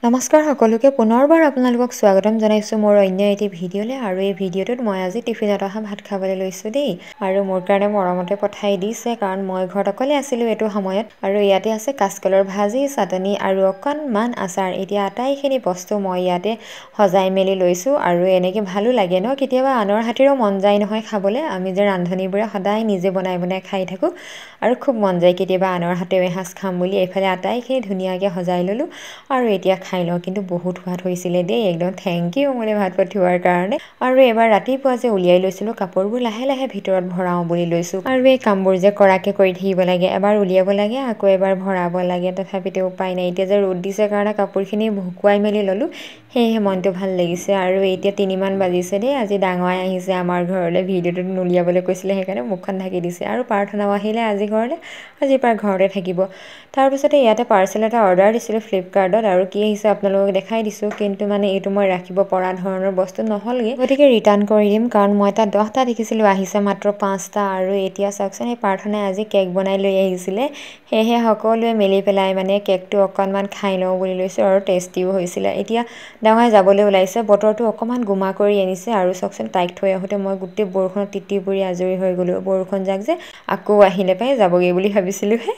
নমস্কাৰ সকলোকে পুনৰবাৰ আপোনালোকক স্বাগতম জনাইছোঁ মোৰ অন্য এটি ভিডিঅ'লৈ আৰু এই ভিডিঅ'টোত মই আজি টিফিনত অহা ভাত খাবলৈ লৈছোঁ দেই আৰু মোৰ কাৰণে মৰমতে পঠাই দিছে কাৰণ মই ঘৰত অকলে আছিলোঁ এইটো সময়ত আৰু ইয়াতে আছে কাচকলৰ ভাজি চাটনি আৰু অকণমান আচাৰ এতিয়া আটাইখিনি বস্তু মই ইয়াতে সজাই মেলি লৈছোঁ আৰু এনেকৈ ভালো লাগে ন কেতিয়াবা আনৰ হাতেৰেও মন যায় নহয় খাবলৈ আমি যে ৰান্ধনীবোৰে সদায় নিজে বনাই খাই থাকোঁ আৰু খুব মন যায় কেতিয়াবা আনৰ হাতেও এসাঁজ খাম বুলি এইফালে আটাইখিনি ধুনীয়াকৈ সজাই ল'লোঁ আৰু এতিয়া খাই লওঁ কিন্তু বহুত সোৱাদ হৈছিলে দেই একদম থেংক ইউ মোলৈ ভাত পঠিওৱাৰ কাৰণে আৰু এবাৰ ৰাতিপুৱা যে উলিয়াই লৈছিলোঁ কাপোৰবোৰ লাহে লাহে ভিতৰত ভৰাওঁ বুলি লৈছোঁ আৰু এই কামবোৰ যে কৰাকৈ কৰি থাকিব লাগে এবাৰ উলিয়াব লাগে আকৌ এবাৰ ভৰাব লাগে তথাপিতো উপায় নাই এতিয়া যে ৰ'দ দিছে কাৰণে কাপোৰখিনি শুকুৱাই মেলি ল'লোঁ সেয়েহে মনটো ভাল লাগিছে আৰু এতিয়া 3মান বাজিছে দেই আজি ডাঙৰ আহিছে আমাৰ ঘৰলৈ ভিডিঅ'টোত নুলিয়াবলৈ কৈছিলে সেইকাৰণে মুখখন ঢাকি দিছে আৰু প্ৰাৰ্থনাও আহিলে আজি ঘৰলৈ আজিৰ পৰা ঘৰতে থাকিব তাৰপিছতে ইয়াতে পাৰ্চেল এটা অৰ্ডাৰ দিছিলোঁ ফ্লিপকাৰ্টত আৰু কি আহিছে আপোনালোকক দেখাই দিছোঁ কিন্তু মানে এইটো মই ৰাখিব পৰা ধৰণৰ বস্তু নহ'লগৈ গতিকে ৰিটাৰ্ণ কৰি দিম কাৰণ মই তাত 10টা দেখিছিলোঁ আহিছে মাত্ৰ 5টা আৰু এতিয়া চাওকচোন এই প্ৰাৰ্থনাই আজি কেক বনাই লৈ আহিছিলে সেয়েহে সকলোৱে মিলি পেলাই মানে কেকটো অকণমান খাই লওঁ বুলি লৈছোঁ আৰু টেষ্টিও হৈছিলে এতিয়া ডাঙৰ যাবলৈ ওলাইছে বতৰটো অকণমান গোমা কৰি আনিছে আৰু চাওকচোন তাইক থৈ আহোঁতে মই গোটেই বৰষুণত তিতি পুৰি আজৰি হৈ গ'লোঁ বৰষুণ যাক যে আকৌ আহিলে পাই যাবগৈ বুলি ভাবিছিলোঁ হে